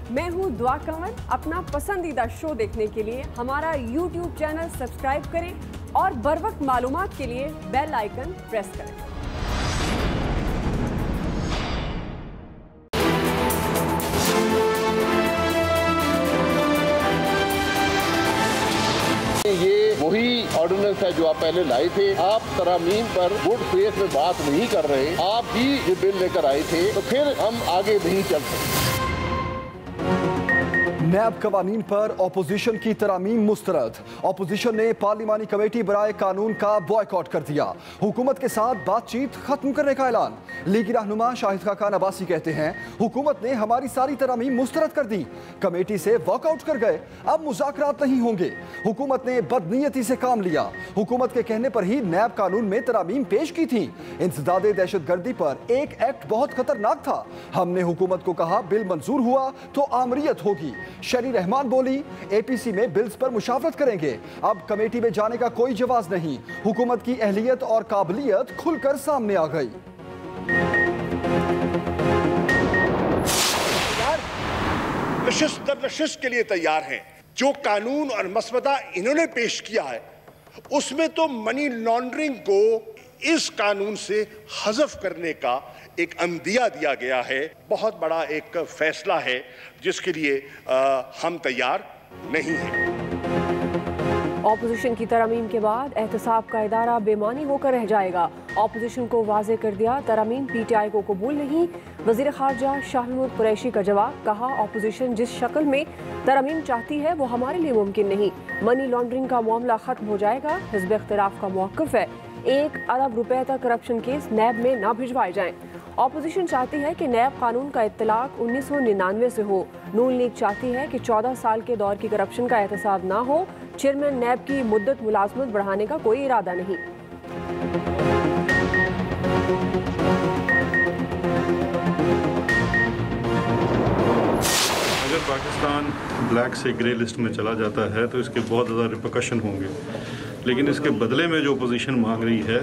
मैं हूँ दुआ कंवर। अपना पसंदीदा शो देखने के लिए हमारा YouTube चैनल सब्सक्राइब करें और बर वक्त मालूमात के लिए बेल आइकन प्रेस करें। ये वही ऑर्डिनेंस है जो आप पहले लाए थे। आप तरामीम पर गुड फेथ में बात नहीं कर रहे, आप ही ये बिल लेकर आए थे, तो फिर हम आगे नहीं चल सकते। नैब कवानीन पर ऑपोजिशन की तरामीम मुस्तरद। ऑपोजिशन ने पार्लिमानी कमेटी बराए कानून का बॉयकॉट कर दिया। हुकूमत के साथ बातचीत खत्म करने का ऐलान। लीगी रहनुमा शाहिद खान अब्बासी कहते हैं हुकूमत ने हमारी सारी तरामीम मुस्तरद कर दी, कमेटी से वॉकआउट कर गए, अब मुज़ाकरात नहीं होंगे। हुकूमत ने बदनीयती से काम लिया। हुकूमत के कहने पर ही नैब कानून में तरामीम पेश की थी। इंसदादे दहशतगर्दी पर एक एक्ट बहुत खतरनाक था। हमने हुकूमत को कहा बिल मंजूर हुआ तो आमरीयत होगी। शरी रहमान बोली एपीसी में बिल्स पर मुशावरत करेंगे। अब कमेटी में जाने का कोई जवाब नहीं। हुकूमत की अहलियत और काबिलियत खुलकर सामने आ गई। नशिश के लिए तैयार हैं। जो कानून और मसवदा इन्होंने पेश किया है उसमें तो मनी लॉन्ड्रिंग को इस कानून से हज़फ करने का एक अंदिया दिया गया है। बहुत बड़ा एक फैसला है जिसके लिए हम तैयार नहीं हैं। ऑपोजिशन की तरमीम के बाद एहतसाब का इदारा बेमानी होकर रह जाएगा। ऑपोजिशन को वाजे कर दिया तरमीम पीटीआई को कबूल नहीं। वजीर खारजा शाह महमूद कुरैशी का जवाब, कहा ऑपोजिशन जिस शक्ल में तरमीम चाहती है वो हमारे लिए मुमकिन नहीं। मनी लॉन्ड्रिंग का मामला खत्म हो जाएगा। हिज़्ब इख्तिलाफ का मौक़िफ़ है 1 अरब रुपए तक करप्शन केस नैब में ना भिजवाए जाएं। ऑपोजिशन चाहती है कि नैब कानून का इत्तलाक 1999 से हो। नून लीग चाहती है कि 14 साल के दौर की करप्शन का एहतसाब ना हो। चेयरमैन नैब की मुद्दत मुलाजमत बढ़ाने का कोई इरादा नहीं। अगर पाकिस्तान ब्लैक से ग्रे लिस्ट में चला जाता है तो इसके बहुत ज़्यादा रिपरकशन होंगे, लेकिन इसके बदले में जो अपोजिशन मांग रही है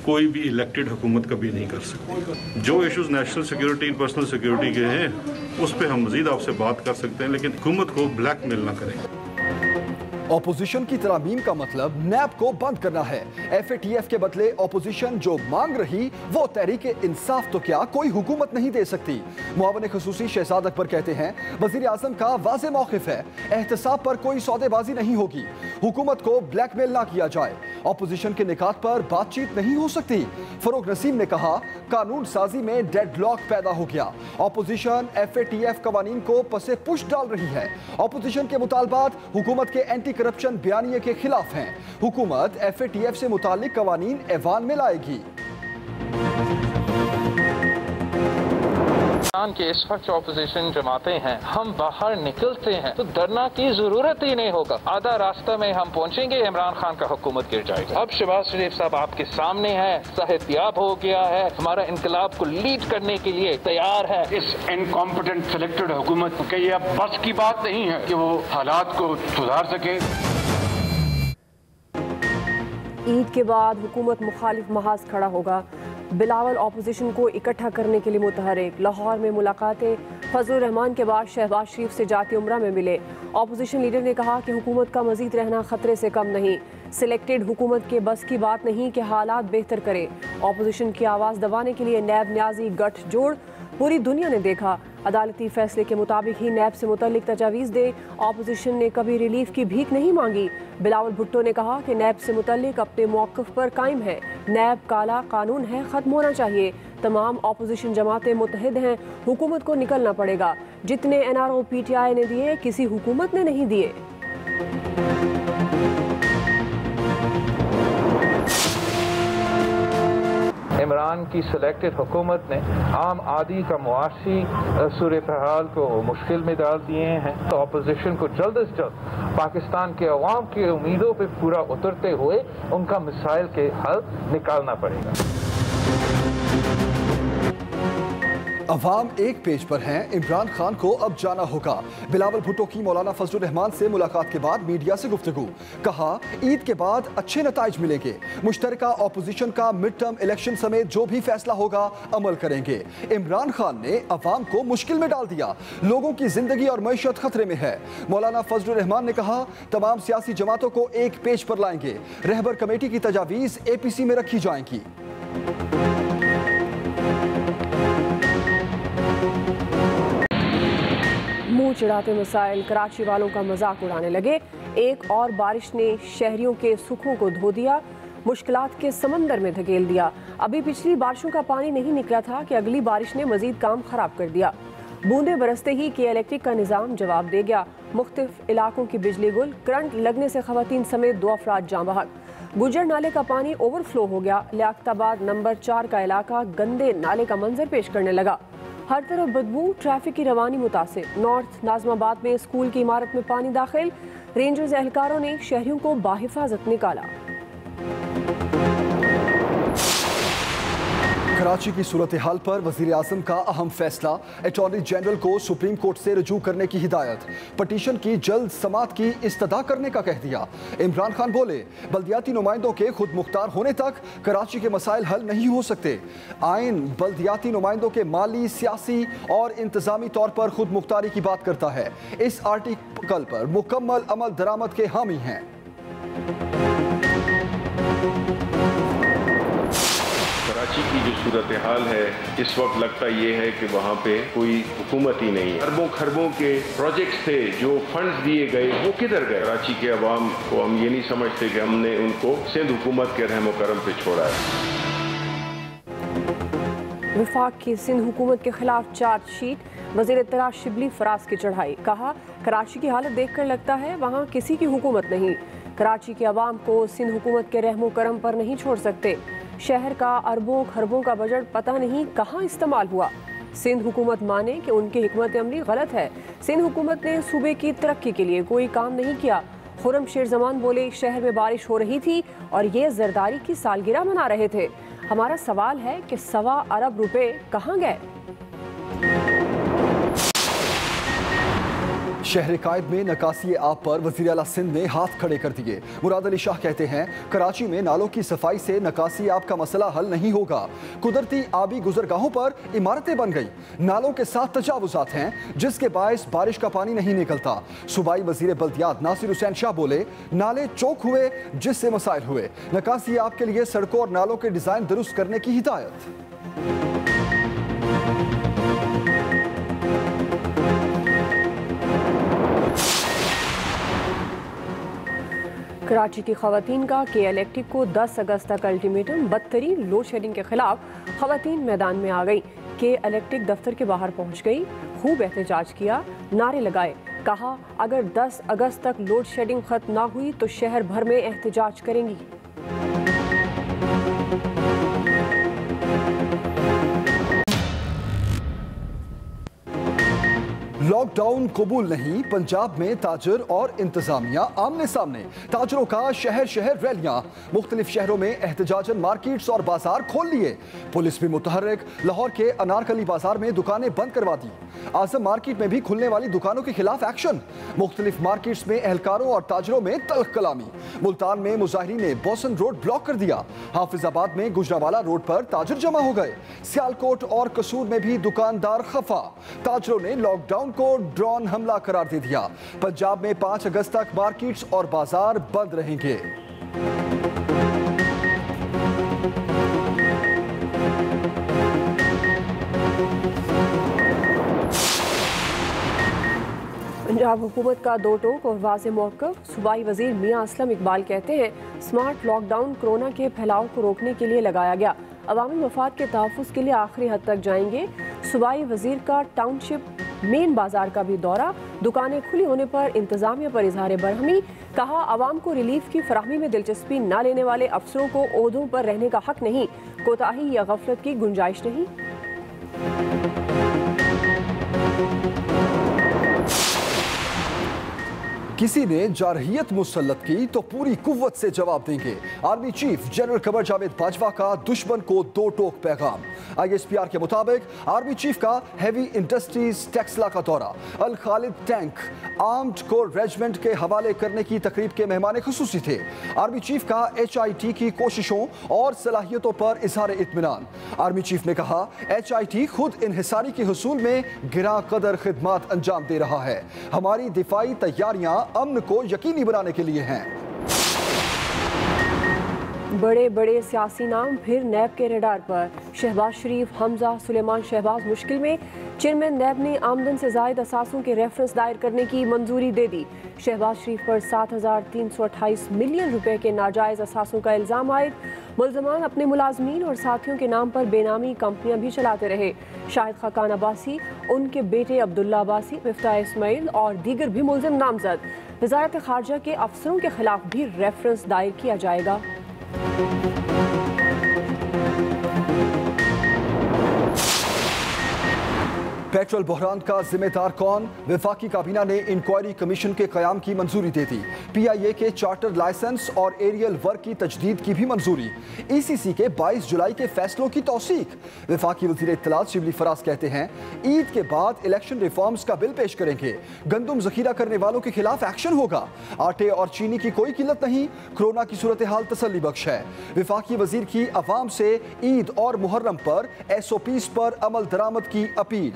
कोई भी इलेक्टेड हुकूमत कभी नहीं कर सकती। जो issues national security personal security के हैं उस पर हम मजीद आपसे बात कर सकते हैं, लेकिन हुकूमत को ब्लैकमेल ना करें। ऑपोजिशन की तरामीम का मतलब नैब को बंद करना है। एफएटीएफ के बदले ऑपोजिशन जो मांग रही वो तहरीक इंसाफ तो क्या कोई हुकूमत नहीं दे सकती। मुआवन खसूसी शहजाद अकबर कहते हैं वजीर आजम का वाज़े मौक़िफ़ है, एहतसाब पर कोई सौदेबाजी नहीं होगी। हुकूमत को ब्लैकमेल ना किया जाए। ऑपोजिशन के निकात पर बातचीत नहीं हो सकती। फरूक नसीम ने कहा कानून साजी में डेडलॉक पैदा हो गया। ऑपोजिशन एफएटीएफ कवानीन को पसे पुश डाल रही है। ऑपोजिशन के मुतालबात हुकूमत के एंटी करप्शन बयानिए के खिलाफ हैं। हुकूमत एफएटीएफ से मुतालिक कवानीन ऐवान में लाएगी। के इस वक्त ऑपोजिशन जमाते हैं, हम बाहर निकलते हैं तो डरना की जरूरत ही नहीं होगा। आधा रास्ता में हम पहुंचेंगे, इमरान खान का हुकूमत गिर जाएगा। अब शहबाज शरीफ साहब आपके सामने है, सेहतयाब हो गया है, हमारा इनकलाब को लीड करने के लिए तैयार है। इस इनकॉम्पिटेंट सिलेक्टेड हुकूमत के ये अब बस की बात नहीं है कि वो हालात को सुधार सके। ईद के बाद हुकूमत मुखालिफ महाज खड़ा होगा। बिलावल ऑपोजिशन को इकट्ठा करने के लिए मुतहरिक। लाहौर में मुलाकातें फजलुर रहमान के बाद शहबाज शरीफ से जाती उम्रा में मिले। ऑपोजिशन लीडर ने कहा कि हुकूमत का मजीद रहना खतरे से कम नहीं। सिलेक्टेड हुकूमत के बस की बात नहीं कि हालात बेहतर करे। ऑपोजिशन की आवाज़ दबाने के लिए नैब न्याजी गठजोड़ पूरी दुनिया ने देखा। अदालती फैसले के मुताबिक ही नैब से मुतल्लिक तजावीज़ दे। ऑपोजिशन ने कभी रिलीफ की भीख नहीं मांगी। बिलावल भुट्टो ने कहा कि नैब से मुतल्लिक अपने मौक़िफ़ पर कायम है। नैब काला कानून है, ख़त्म होना चाहिए। तमाम ऑपोजिशन जमातें मुत्तहिद हैं, हुकूमत को निकलना पड़ेगा। जितने एनआरओ पीटीआई ने दिए किसी हुकूमत ने नहीं दिए। इमरान की सिलेक्टेड हुकूमत ने आम आदमी का मुआशी सूरत हाल को मुश्किल में डाल दिए हैं। तो अपोजिशन को जल्द से जल्द पाकिस्तान के अवाम की उम्मीदों पर पूरा उतरते हुए उनका मसाइल के हल निकालना पड़ेगा। अवाम एक पेज पर हैं, इमरान खान को अब जाना होगा। बिलावल भुट्टो की मौलाना फजलुर रहमान से मुलाकात के बाद मीडिया से गुफ्तगू। कहा ईद के बाद अच्छे नताइज मिलेंगे। मुश्तरका ऑपोजिशन का मिड टर्म इलेक्शन समेत जो भी फैसला होगा अमल करेंगे। इमरान खान ने अवाम को मुश्किल में डाल दिया। लोगों की जिंदगी और मईशत खतरे में है। मौलाना फजलुर रहमान ने कहा तमाम सियासी जमातों को एक पेज पर लाएंगे। रहबर कमेटी की तजावीज APC में रखी जाएंगी। मुंह चिढ़ाते मसाइल, कराची वालों का मजाक उड़ाने लगे। एक और बारिश ने शहरियों के सुखों को धो दिया, मुश्किलात के समंदर में धकेल दिया। अभी पिछली बारिशों का पानी नहीं निकला था कि अगली बारिश ने मजीद काम खराब कर दिया। बूंदे बरसते ही के इलेक्ट्रिक का निज़ाम जवाब दे गया। मुख्तलिफ इलाकों की बिजली गुल, करंट लगने से खवातीन समेत 2 अफराद जाँ बहक। गुजर नाले का पानी ओवरफ्लो हो गया। लियाकताबाद नंबर 4 का इलाका गंदे नाले का मंजर पेश करने लगा। हर तरफ बदबू, ट्रैफिक की रवानी मुतासिर। नॉर्थ नाजमाबाद में स्कूल की इमारत में पानी दाखिल। रेंजर्स एहलकारों ने शहरियों को बाहिफाजत निकाला। कराची की सूरत हाल पर वजीर आजम का अहम फैसला। अटॉर्नी जनरल को सुप्रीम कोर्ट से रजू करने की हिदायत। पटिशन की जल्द समात की इस्तदा करने का कह दिया। इमरान खान बोले बल्दियाती नुमाइंदों के खुद मुख्तार होने तक कराची के मसाइल हल नहीं हो सकते। आइन बल्दियाती नुमाइंदों के माली, सियासी और इंतजामी तौर पर खुद मुख्तारी की बात करता है। इस आर्टिकल पर मुकम्मल अमल दरामद के हामी हैं। कराची की जो सूरत हाल है इस वक्त लगता ये है कि वहाँ पे कोई हुकूमत ही नहीं है। अरबों खरबों के प्रोजेक्ट्स थे, जो फंड्स दिए गए वो किधर गए? कराची के अवाम को हम ये नहीं समझते कि हमने उनको सिंध हुकूमत के रहम करम पे छोड़ा है। वफाक की सिंध हुकूमत के खिलाफ चार्जशीट। वज़ीर इत्तला शिबली फराज की चढ़ाई। कहा कराची की हालत देखकर लगता है वहाँ किसी की हुकूमत नहीं। कराची के अवाम को सिंध हुकूमत के रहमो करम पर नहीं छोड़ सकते। शहर का अरबों खरबों का बजट पता नहीं कहाँ इस्तेमाल हुआ। सिंध हुकूमत माने कि उनकी हिकमत अमली गलत है। सिंध हुकूमत ने सूबे की तरक्की के लिए कोई काम नहीं किया। खुर्रम शेर जमान बोले शहर में बारिश हो रही थी और ये जरदारी की सालगिरह मना रहे थे। हमारा सवाल है कि 1.25 अरब रुपए कहाँ गए? शहर कायद में नकासी आब पर वज़ीर आला सिंध ने हाथ खड़े कर दिए। मुराद अली शाह कहते हैं कराची में नालों की सफाई से नकासी आब का मसला हल नहीं होगा। कुदरती आबी गुजरगाहों पर इमारतें बन गई। नालों के साथ तजावुजात हैं जिसके बायस बारिश का पानी नहीं निकलता। सूबाई वज़ीर बल्दियात नासिर हुसैन शाह बोले नाले चौक हुए जिससे मसाइल हुए। नकासी आब के लिए सड़कों और नालों के डिजाइन दुरुस्त करने की हिदायत। कराची की खवातीन का के इलेक्ट्रिक को 10 अगस्त तक अल्टीमेटम। बदतरीन लोड शेडिंग के खिलाफ खवातीन मैदान में आ गई। के इलेक्ट्रिक दफ्तर के बाहर पहुंच गई। खूब एहतजाज किया, नारे लगाए। कहा अगर 10 अगस्त तक लोड शेडिंग खत्म ना हुई तो शहर भर में एहतजाज करेंगी। लॉकडाउन कबूल नहीं, पंजाब में ताजर और इंतजामिया आमने सामने। ताजरों का शहर शहर रैलियां। मुख्तलिफ शहरों में एहतजाजन मार्केट्स और बाजार खोल लिए। पुलिस भी मुतहर्रिक। लाहौर के अनारकली बाजार में दुकानें बंद करवा दी। आजम मार्केट में भी खुलने वाली दुकानों के खिलाफ एक्शन। मुख्तलिफ मार्केट्स में एहलकारों और ताजरों में तल्ख कलामी। मुल्तान में मुजाहिरीन ने बोसन रोड ब्लॉक कर दिया। हाफिजाबाद में गुजरावाला रोड पर ताजर जमा हो गए। सियालकोट और कसूर में भी दुकानदार खफा। ताजरों ने लॉकडाउन को ड्रोन हमला करार दे दिया। पंजाब में 5 अगस्त तक मार्केट्स और बाजार बंद रहेंगे। पंजाब हुकूमत का दो टोक और वाज़ेह मौक़िफ़। सूबाई वज़ीर मियां असलम इकबाल कहते हैं स्मार्ट लॉकडाउन कोरोना के फैलाव को रोकने के लिए लगाया गया। अवामी मफाद के तहफ़्फ़ुज़ के लिए आखिरी हद तक जाएंगे। सूबाई वज़ीर का टाउनशिप मेन बाजार का भी दौरा। दुकानें खुली होने पर इंतजामिया पर इजहार बरहमी। कहा आवाम को रिलीफ की फराहमी में दिलचस्पी न लेने वाले अफसरों को ओहदों पर रहने का हक नहीं। कोताही या गफलत की गुंजाइश नहीं। किसी ने जारहियत मुसल्लत की तो पूरी कुव्वत से जवाब देंगे। Army chief general Qamar Javed Bajwa का दुश्मन को दो टोक पैगाम। ISPR के मुताबिक आर्मी चीफ का हैवी इंडस्ट्रीज टेक्सला का दौरा, Al Khalid tank armed corps regiment के हवाले करने की तकरीब के मेहमान खुसूसी थे। आर्मी चीफ का HIT की कोशिशों और सलाहियतों पर इजहार इत्मीनान। आर्मी चीफ ने कहा HIT खुद इन्हिसारी के हुसूल में गिरा कदर खिदमात अंजाम दे रहा है। हमारी दिफाई तैयारियां अमन को यकीनी बनाने के लिए हैं। बड़े बड़े सियासी नाम फिर नैब के रडार पर। शहबाज शरीफ, हमजा, सुलेमान शहबाज मुश्किल में। चेयरमैन नैब ने आमदन से जायद असासों के रेफरेंस दायर करने की मंजूरी दे दी। शहबाज शरीफ पर 7,328 मिलियन रुपए के नाजायज असासों का इल्ज़ाम आयद। मुल्ज़मान अपने मुलाजमीन और साथियों के नाम पर बेनामी कंपनियां भी चलाते रहे। शाहिद खाकान अब्बासी, उनके बेटे अब्दुल्ला अब्बासी, मिफ्ताह इस्माइल और दीगर भी मुल्ज़िम नामजद। वज़ारत ख़ारजा के अफसरों के खिलाफ भी रेफरेंस दायर किया जाएगा। पेट्रोल बहरान का जिम्मेदार कौन? वफाकी काबीना ने इंक्वायरी कमीशन के क़याम की मंजूरी दे दी। PIA के चार्टर लाइसेंस और एरियल वर्क की तजदीद की भी मंजूरी। ECC के 22 जुलाई के फैसलों की तौसीक। वफाकी वज़ीर इत्तलात शिबली फराज कहते हैं ईद के बाद इलेक्शन रिफॉर्म्स का बिल पेश करेंगे। गंदम जखीरा करने वालों के खिलाफ एक्शन होगा। आटे और चीनी की कोई किल्लत नहीं। कोरोना की सूरत हाल तसल्ली बख्श है। वफाकी वज़ीर की अवाम से ईद और मुहर्रम पर SOPs पर अमल दरामद की अपील।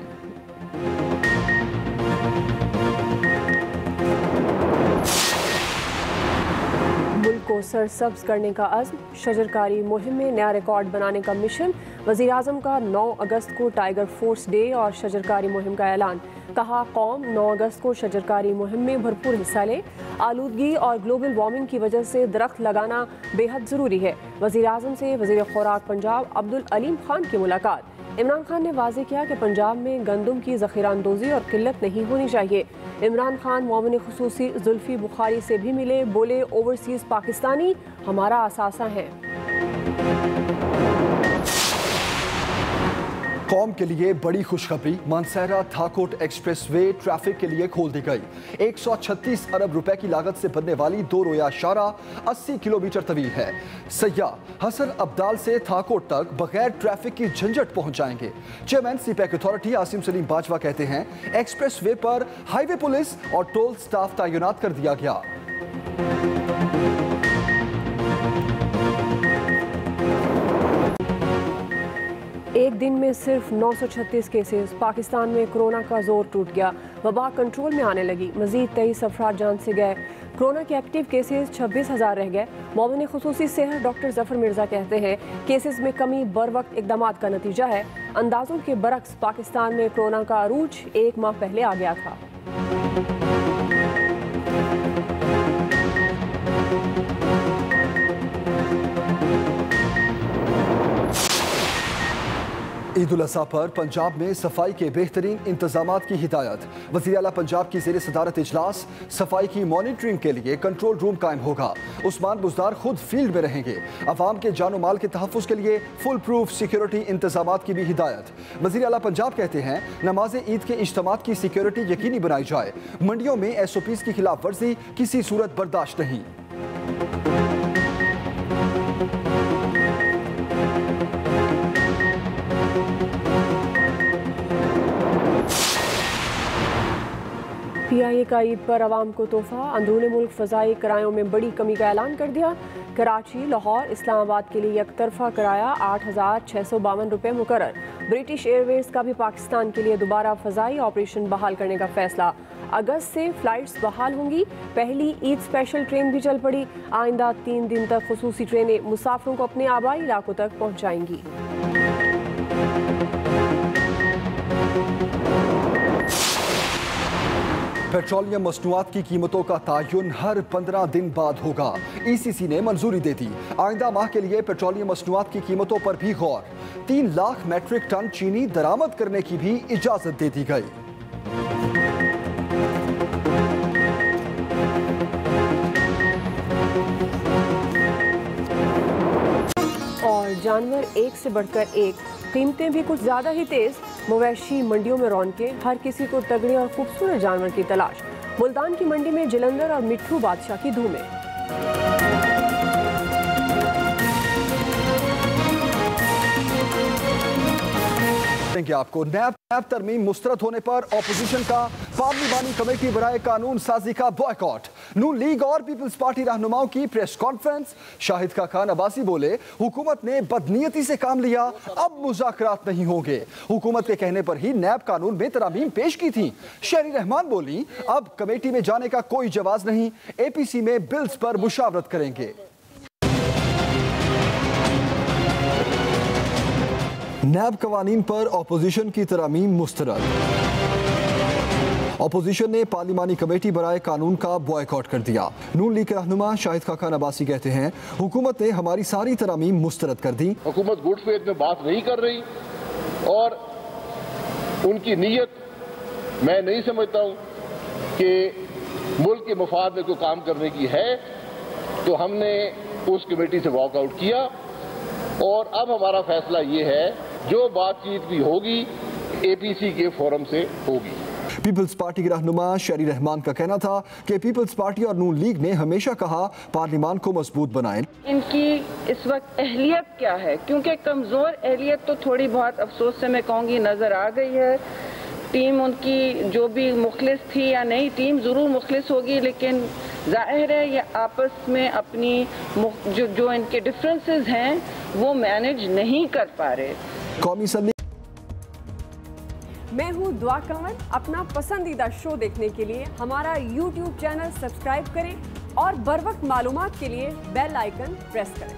मुल्क को सरसब्ज करने का अज़्म, शजरकारी मुहिम में नया रिकॉर्ड बनाने का मिशन। वज़ीर आज़म का 9 अगस्त को टाइगर फोर्स डे और शजरकारी मुहिम का ऐलान। कहा कौम 9 अगस्त को शजरकारी मुहिम में भरपूर हिस्सा ले। आलूदगी और ग्लोबल वार्मिंग की वजह से दरख्त लगाना बेहद ज़रूरी है। वज़ीर आज़म से वज़ीर खुराक पंजाब अब्दुल अलीम खान की मुलाकात। इमरान खान ने वाज़ेह किया कि पंजाब में गंदम की ज़ख़ीराअंदोज़ी और किल्लत नहीं होनी चाहिए। इमरान खान मुआविन खुसूसी जुल्फ़ी बुखारी से भी मिले, बोले ओवरसीज़ पाकिस्तानी हमारा असासा है। कौम के लिए बड़ी खुशखबरी, मानसहरा थाकोट एक्सप्रेसवे ट्रैफिक के लिए खोल दी गई। 136 अरब रुपए की लागत से बनने वाली 2 रोया शारा 80 किलोमीटर तवील है। सयाह हसन अब्दाल से थाकोट तक बगैर ट्रैफिक की झंझट पहुंच जाएंगे। Chairman CPEC authority Asim Salim Bajwa कहते हैं एक्सप्रेसवे पर हाईवे पुलिस और टोल स्टाफ तैनात कर दिया गया। एक दिन में सिर्फ 936 केसेस। पाकिस्तान में कोरोना का जोर टूट गया। वबा कंट्रोल में आने लगी। मजीद 23 अफराद जान से गए। कोरोना के एक्टिव केसेस 26,000 रह गए। मुआविन खुसूसी सेहत डॉक्टर जफर मिर्जा कहते हैं केसेस में कमी बर वक्त इकदामात का नतीजा है। अंदाजों के बरक्स पाकिस्तान में कोरोना का अरूज 1 माह पहले आ गया था। ईद उल अज़हा पर पंजाब में सफाई के बेहतरीन इंतजामात की हिदायत। वज़ीर आला पंजाब की ज़ेर सदारत इजलास। सफाई की मॉनिटरिंग के लिए कंट्रोल रूम कायम होगा। उस्मान बुज़दार खुद फील्ड में रहेंगे। अवाम के जानो माल के तहफ़्फ़ुज़ के लिए फुल प्रूफ सिक्योरिटी इंतजामात की भी हिदायत। वज़ीर आला पंजाब कहते हैं नमाज ईद के इज्तिमात की सिक्योरिटी यकीनी बनाई जाए। मंडियों में SOPs की खिलाफ वर्जी किसी सूरत बर्दाश्त नहीं। PIA का ईद पर आवाम को तोहफा। अंदरूनी मुल्क फ़ज़ाई किरायों में बड़ी कमी का ऐलान कर दिया। कराची, लाहौर, इस्लामाबाद के लिए एक तरफा किराया 8,652 रुपये मुकर्रर। ब्रिटिश एयरवेज का भी पाकिस्तान के लिए दोबारा फ़ज़ाई ऑपरेशन बहाल करने का फैसला। अगस्त से फ़्लाइट्स बहाल होंगी। पहली ईद स्पेशल ट्रेन भी चल पड़ी। आइंदा 3 दिन तक खुसूसी ट्रेनें मुसाफिरों को अपने आबाई इलाकों तक पहुँचाएंगी। पेट्रोलियम मसनूआत की कीमतों का तयन हर 15 दिन बाद होगा। ECC ने मंजूरी दे दी। आइंदा माह के लिए पेट्रोलियम मसनूआत की कीमतों पर भी गौर। 3 लाख मैट्रिक टन चीनी दरामद करने की भी इजाजत दे दी गई। और जानवर एक से बढ़कर एक, कीमतें भी कुछ ज्यादा ही तेज। मवेशी मंडियों में रौनकें, हर किसी को तगड़े और खूबसूरत जानवर की तलाश। मुल्तान की मंडी में जलंधर और मिट्ठू बादशाह की धूमें। आपको नैब तरमीम मुस्तरद होने पर ऑपोजिशन का पार्लिमानी कमेटी बराए कानून साजी का बॉयकॉट। नून लीग और पीपल्स पार्टी रहनुमाओं की प्रेस कॉन्फ्रेंस। शाहिद खान अब्बासी बोले हुकूमत ने बदनीयती से काम लिया, अब मुज़ाकरात नहीं होंगे। हुकूमत के कहने पर ही नैब कानून में तरामीम पेश की थी। शेरी रहमान बोली अब कमेटी में जाने का कोई जवाब नहीं, APC में बिल्स पर मुशावरत करेंगे। नैब कवानीन पर ऑपोजिशन की तरामीम मुस्तरद। ऑपोजिशन ने पार्लिमानी कमेटी बराए कानून का बॉयकॉट कर दिया। नून लीग के रहनुमा शाहिद खान अब्बासी कहते हैं हुकूमत ने हमारी सारी तरामीम मुस्तरद कर दी। हुकूमत गुड फेथ में बात नहीं कर रही और उनकी नीयत मैं नहीं समझता हूं कि मुल्क के मफाद में कोई काम करने की है। तो हमने उस कमेटी से वॉकआउट किया और अब हमारा फैसला ये है जो बातचीत भी होगी APC के फोरम से होगी। पीपल्स पार्टी के रहनुमा शेरी रहमान का कहना था कि पीपल्स पार्टी और नून लीग ने हमेशा कहा पार्लिमान को मजबूत बनाएं। इनकी इस वक्त अहलियत क्या है, क्योंकि कमजोर अहलियत तो थोड़ी बहुत अफसोस से मैं कहूँगी नजर आ गई है। टीम उनकी जो भी मुखलिस थी या नहीं, टीम जरूर मुखलिस होगी, लेकिन जाहिर है ये आपस में अपनी जो इनके डिफरेंसेस हैं वो मैनेज नहीं कर पा रहे। कौमी असम्बली। मैं हूं दुआ कंवर। अपना पसंदीदा शो देखने के लिए हमारा YouTube चैनल सब्सक्राइब करें और बर वक्त मालूमात के लिए बेल आइकन प्रेस करें।